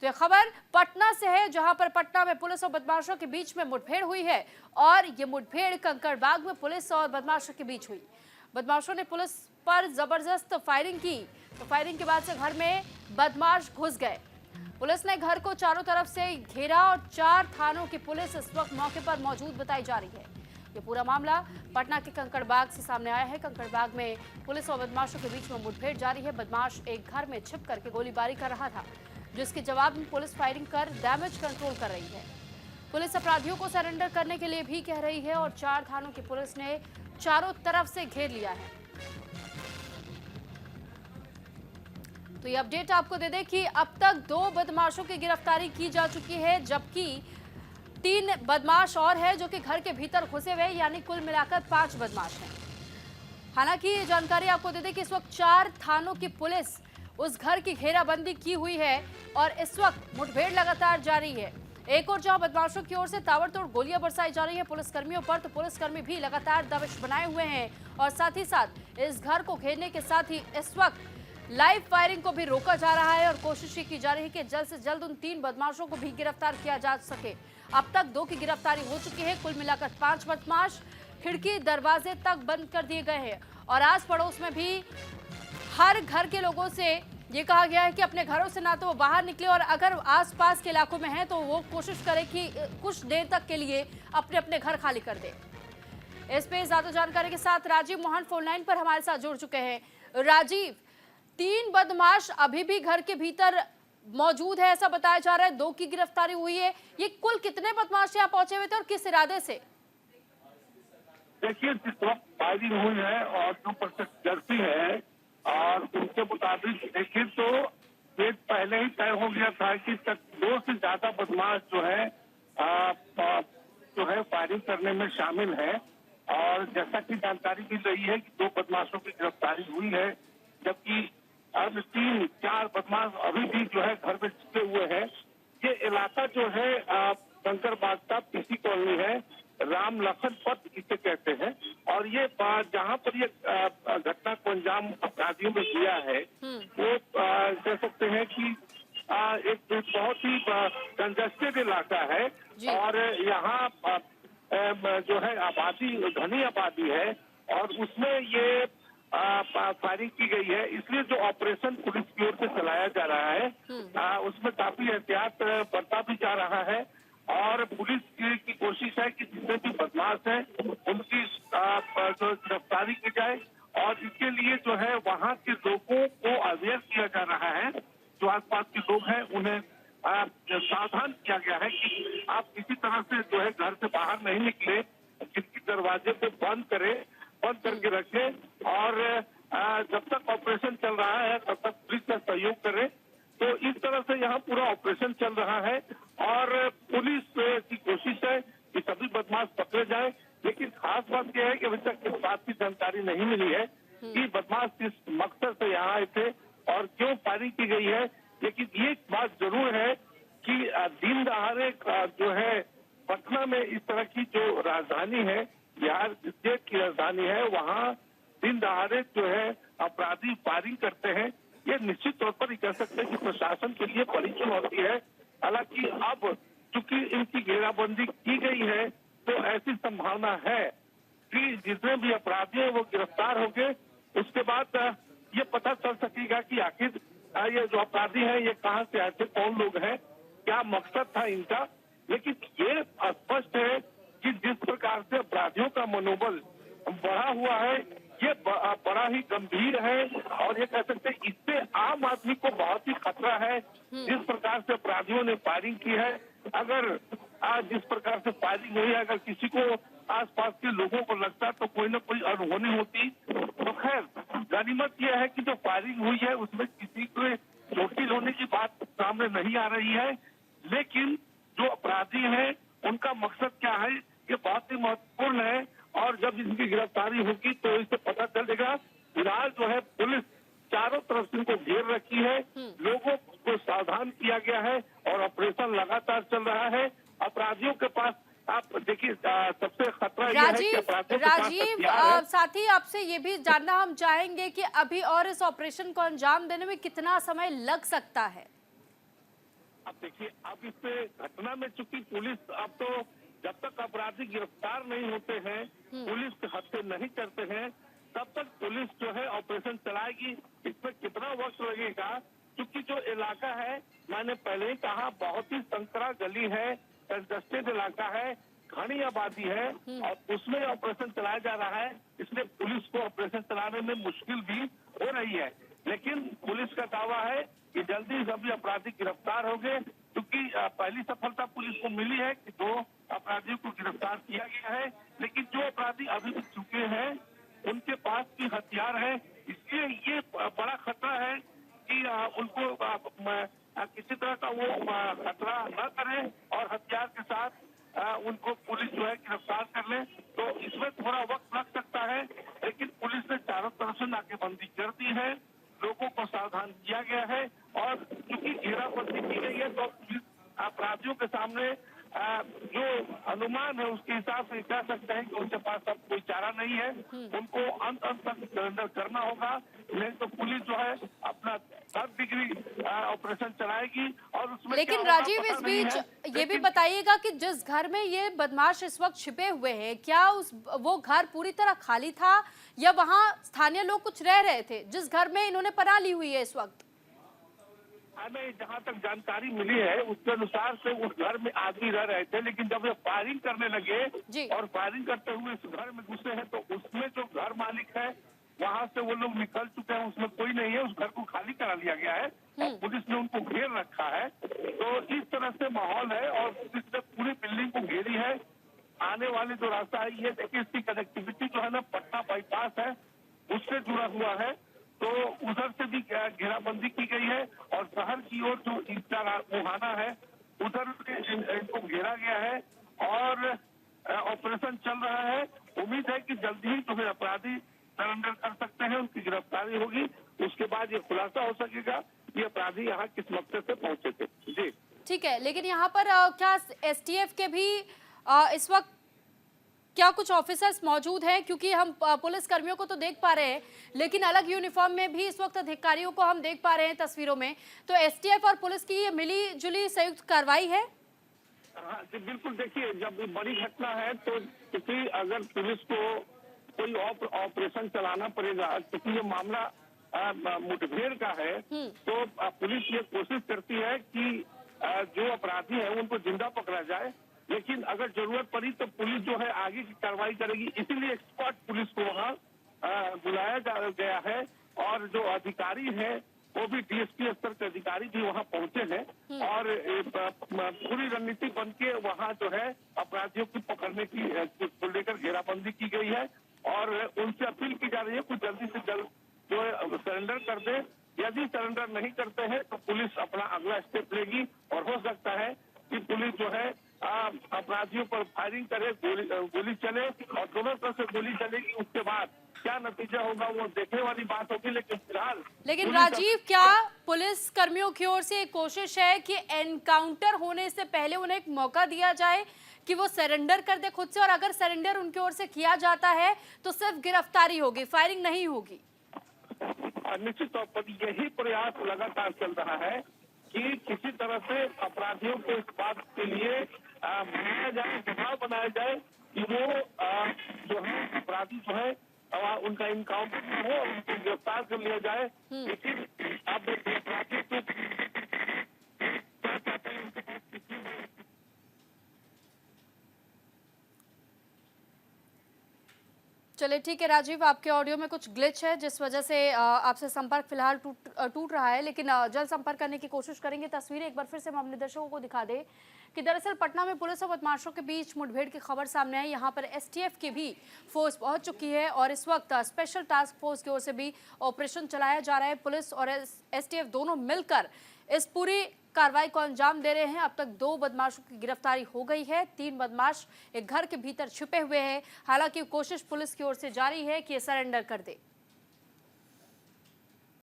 तो यह खबर पटना से है, जहां पर पटना में पुलिस और बदमाशों के बीच में मुठभेड़ हुई है और ये मुठभेड़ कंकड़बाग में पुलिस और बदमाशों के बीच हुई। बदमाशों ने पुलिस पर जबरदस्त फायरिंग की, तो फायरिंग के बाद से घर में बदमाश घुस गए। पुलिस ने घर को चारों तरफ से घेरा और 4 थानों की पुलिस इस वक्त मौके पर मौजूद बताई जा रही है। ये पूरा मामला पटना के कंकड़बाग से सामने आया है। कंकड़बाग में पुलिस और बदमाशों के बीच में मुठभेड़ जारी है। बदमाश एक घर में छिप करके गोलीबारी कर रहा था, जिसके जवाब में पुलिस फायरिंग कर डैमेज कंट्रोल कर रही है। पुलिस अपराधियों को सरेंडर करने के लिए भी कह रही है और 4 थानों की पुलिस ने चारों तरफ से घेर लिया है। तो ये अपडेट आपको दे दें कि अब तक 2 बदमाशों की गिरफ्तारी की जा चुकी है, जबकि 3 बदमाश और है जो कि घर के भीतर घुसे हुए, यानी कुल मिलाकर 5 बदमाश हैं। हालांकि ये जानकारी आपको दे दें कि इस वक्त 4 थानों की पुलिस उस घर की घेराबंदी की हुई है और इस वक्त मुठभेड़ लगातार जारी है। एक और जहां बदमाशों की ओर से ताबड़तोड़ गोलियां बरसाई जा रही है पुलिसकर्मियों पर, तो पुलिसकर्मी भी लगातार दबिश बनाए हुए हैं और साथ ही साथ इस घर को घेरने के साथ ही इस वक्त लाइव फायरिंग को भी रोका जा रहा है और कोशिश की जा रही है कि जल्द से जल्द उन 3 बदमाशों को भी गिरफ्तार किया जा सके। अब तक 2 की गिरफ्तारी हो चुकी है। कुल मिलाकर 5 बदमाश, खिड़की दरवाजे तक बंद कर दिए गए हैं और आस पड़ोस में भी हर घर के लोगों से ये कहा गया है कि अपने घरों से ना तो वो बाहर निकले और अगर आसपास के इलाकों में हैं तो वो कोशिश करें कि कुछ देर तक के लिए अपने अपने घर खाली कर दें। इस पे ज्यादा जानकारी के साथ राजीव मोहन फोन लाइन पर हमारे साथ जुड़ चुके हैं। राजीव, 3 बदमाश अभी भी घर के भीतर मौजूद है ऐसा बताया जा रहा है, 2 की गिरफ्तारी हुई है। ये कुल कितने बदमाश यहाँ पहुंचे हुए थे और किस इरादे से? देखिए, जिस वक्त फायरिंग हुई है और जो प्रत्यक्षदर्शी है और उनके मुताबिक देखिए तो ये पहले ही तय हो गया था कि 2 से ज्यादा बदमाश जो है फायरिंग करने में शामिल है। और जैसा कि जानकारी मिल रही है कि 2 बदमाशों की गिरफ्तारी हुई है, जबकि अब 3-4 बदमाश अभी भी जो है घर में छिपे हुए हैं। ये इलाका जो है कंकड़बाग का पीसी कॉलोनी है, राम लखन पथ इसे कहते हैं। और ये जहाँ पर ये घटना को अंजाम अपराधियों में दिया है वो कह सकते हैं कि एक बहुत ही कंजस्टेड इलाका है और यहाँ जो है आबादी, घनी आबादी है और उसमें ये फायरिंग की गई है। इसलिए जो ऑपरेशन पुलिस की ओर से चलाया जा रहा है उसमें काफी एहतियात बरता भी जा रहा है और पुलिस की कोशिश है कि जितने भी बदमाश हैं उनकी जो गिरफ्तारी की जाए। और इसके लिए जो है वहाँ के लोगों को अवेयर किया जा रहा है, जो आसपास के लोग हैं उन्हें सावधान किया गया है कि आप किसी तरह से जो है घर से बाहर नहीं निकले, खिड़की दरवाजे को बंद करके रखें और जब तक ऑपरेशन चल रहा है तब तक पुलिस का सहयोग करें। तो इस तरह से यहाँ पूरा ऑपरेशन चल रहा है और पुलिस की कोशिश है कि सभी बदमाश पकड़े जाए। लेकिन खास बात यह है कि अभी तक इस बात की जानकारी नहीं मिली है कि बदमाश किस मकसद से यहाँ आए थे और क्यों फायरिंग की गई है। लेकिन ये बात जरूर है कि दिन दहाड़े जो है पटना में इस तरह की जो राजधानी है, बिहार स्टेट की राजधानी है, वहाँ दिन दहाड़े जो है अपराधी फायरिंग करते हैं। ये निश्चित तौर पर कह सकते हैं कि प्रशासन के लिए बड़ी चुनौती है। हालांकि अब चूंकि इनकी घेराबंदी की गई है तो ऐसी संभावना है कि जितने भी अपराधी हैं वो गिरफ्तार होंगे। उसके बाद ये पता चल सकेगा कि आखिर ये जो अपराधी हैं ये कहाँ से आए थे, कौन लोग हैं, क्या मकसद था इनका। लेकिन ये स्पष्ट है कि जिस प्रकार से अपराधियों का मनोबल बढ़ा हुआ है ये बड़ा ही गंभीर है और ये कह सकते हैं इससे आम आदमी को बहुत ही खतरा है। जिस प्रकार से अपराधियों ने फायरिंग की है, अगर जिस प्रकार से फायरिंग हुई है, अगर किसी को आसपास के लोगों को लगता तो कोई ना कोई अनहोनी होती। तो खैर गनीमत यह है कि जो फायरिंग हुई है उसमें किसी को चोटिल होने की बात सामने नहीं आ रही है। लेकिन जो अपराधी हैं उनका मकसद क्या है ये बहुत ही महत्वपूर्ण है और जब इनकी गिरफ्तारी होगी तो इससे पता चलेगा। फिलहाल जो है पुलिस चारों तरफ से इनको घेर रखी है, लोगों को सावधान किया गया है और ऑपरेशन लगातार चल रहा है। अपराधियों के पास आप देखिए सबसे खतरा यह है कि राजीव साथ ही आपसे ये भी जानना हम चाहेंगे कि अभी और इस ऑपरेशन को अंजाम देने में कितना समय लग सकता है? अब देखिए, अब इस पे घटना में चूंकि पुलिस अब तो जब तक अपराधी गिरफ्तार नहीं होते हैं, पुलिस हत्या नहीं करते हैं, तब तक पुलिस जो है ऑपरेशन चलाएगी। इसमें कितना वक्त लगेगा, क्योंकि जो इलाका है, मैंने पहले ही कहा, बहुत ही संकरा गली है, कंजस्टेड इलाका है, घनी आबादी है और उसमें ऑपरेशन चलाया जा रहा है। इसलिए पुलिस को ऑपरेशन चलाने में मुश्किल भी हो रही है, लेकिन पुलिस का दावा है कि जल्दी सभी अपराधी गिरफ्तार होंगे, क्योंकि पहली सफलता पुलिस को मिली है कि 2 अपराधियों को गिरफ्तार किया गया है। लेकिन जो अपराधी अभी भी चुके हैं, उनके पास भी हथियार है, इसलिए ये बड़ा खतरा है कि उनको किसी तरह का वो खतरा न करें और हथियार के साथ उनको पुलिस जो है गिरफ्तार कर ले। तो इसमें थोड़ा वक्त लग सकता है, लेकिन पुलिस ने चारों तरफ से नाकेबंदी कर दी है, लोगों को सावधान किया गया है और चूंकि घेराबंदी की गई है, तो पुलिस अपराधियों के सामने जो अनुमान है उसके हिसाब से कह सकते हैं कि उनके पास अब कोई चारा नहीं है, उनको अंत तक सरेंडर करना होगा। नहीं तो पुलिस जो है अपना 10 डिग्री ऑपरेशन चलाएगी और उसमें लेकिन क्या होगा राजीव, पता इस नहीं बीच है। ये भी लेकिन बताइएगा कि जिस घर में ये बदमाश इस वक्त छिपे हुए हैं, क्या वो घर पूरी तरह खाली था या वहां स्थानीय लोग कुछ रह रहे थे जिस घर में इन्होंने पनाह ली हुई है इस वक्त? हमें जहाँ तक जानकारी मिली है उसके अनुसार से उस घर में आदमी रह रहे थे, लेकिन जब ये फायरिंग करने लगे और फायरिंग करते हुए इस घर में घुसे हैं, तो उसमें जो घर मालिक है वहाँ से वो लोग निकल चुके हैं, उसमें कोई नहीं है, उस घर को खाली करा लिया गया है और पुलिस ने उनको घेर रखा है। तो इस तरह से माहौल है और पुलिस ने पूरी बिल्डिंग को घेरी है। आने वाले जो रास्ता है, ये देखिए इसकी कनेक्टिविटी जो है ना पटना बाईपास है उससे जुड़ा हुआ है, तो उधर से भी घेराबंदी की गई है और शहर की ओर जो ईटा मुहाना है उधर इनको घेरा गया है और ऑपरेशन चल रहा है। उम्मीद है कि जल्दी ही जो है अपराधी सरेंडर कर सकते हैं, उनकी गिरफ्तारी होगी, उसके बाद ये खुलासा हो सकेगा कि अपराधी यहाँ किस मकसद से पहुंचे थे। जी ठीक है, लेकिन यहाँ पर क्या एसटीएफ के भी इस वक्त क्या कुछ ऑफिसर्स मौजूद हैं? क्योंकि हम पुलिस कर्मियों को तो देख पा रहे हैं, लेकिन अलग यूनिफॉर्म में भी इस वक्त अधिकारियों को हम देख पा रहे हैं तस्वीरों में। तो एसटीएफ और पुलिस की ये मिली जुली संयुक्त कार्रवाई है? हाँ जी बिल्कुल। देखिए, जब बड़ी घटना है तो क्योंकि अगर पुलिस को कोई ऑपरेशन चलाना पड़ेगा, क्योंकि ये मामला मुठभेड़ का है, तो पुलिस ये कोशिश करती है कि जो अपराधी है उनको जिंदा पकड़ा जाए, लेकिन अगर जरूरत पड़ी तो पुलिस जो है आगे की कार्रवाई करेगी। इसीलिए एक्सपर्ट पुलिस को वहाँ बुलाया गया है और जो अधिकारी है वो भी डीएसपी स्तर के अधिकारी भी वहाँ पहुंचे हैं और पूरी रणनीति बन के वहाँ जो है अपराधियों को पकड़ने की को लेकर घेराबंदी की गई है और उनसे अपील की जा रही है कुछ जल्दी से जल्द जो है सरेंडर कर दे। यदि सरेंडर नहीं करते हैं तो पुलिस अपना अगला स्टेप लेगी और हो सकता है कि पुलिस जो है अपराधियों पर फायरिंग करे, गोली चले और दोनों तरफ से गोली चलेगी। उसके बाद क्या नतीजा होगा वो देखने वाली बात होगी, लेकिन फिलहाल राजीव, क्या पुलिस कर्मियों की ओर से एक कोशिश है कि एनकाउंटर होने से पहले उन्हें एक मौका दिया जाए कि वो सरेंडर कर दे खुद से, और अगर सरेंडर उनकी ओर से किया जाता है तो सिर्फ गिरफ्तारी होगी, फायरिंग नहीं होगी? निश्चित तौर पर यही प्रयास लगातार चल रहा है कि किसी तरह से अपराधियों को इस बात के लिए बनाया जाए, दबाव बनाया जाए कि वो जो है अपराधी जो है उनका इनकाउंटर हो, उनको गिरफ्तार कर लिया जाए। लेकिन अब अपराधी को चलिए ठीक है राजीव, आपके ऑडियो में कुछ ग्लिच है जिस वजह से आपसे संपर्क फिलहाल टूट रहा है, लेकिन जल्द संपर्क करने की कोशिश करेंगे। तस्वीरें एक बार फिर से हम अपने दर्शकों को दिखा दें कि दरअसल पटना में पुलिस और बदमाशों के बीच मुठभेड़ की खबर सामने आई। यहाँ पर एसटीएफ की भी फोर्स पहुंच चुकी है और इस वक्त स्पेशल टास्क फोर्स की ओर से भी ऑपरेशन चलाया जा रहा है। पुलिस और एसटीएफ दोनों मिलकर इस पूरी कार्रवाई को अंजाम दे रहे हैं। अब तक 2 बदमाशों की गिरफ्तारी हो गई है, 3 बदमाश एक घर के भीतर छुपे हुए हैं। हालांकि कोशिश पुलिस की ओर से जारी है कि ये सरेंडर कर दे।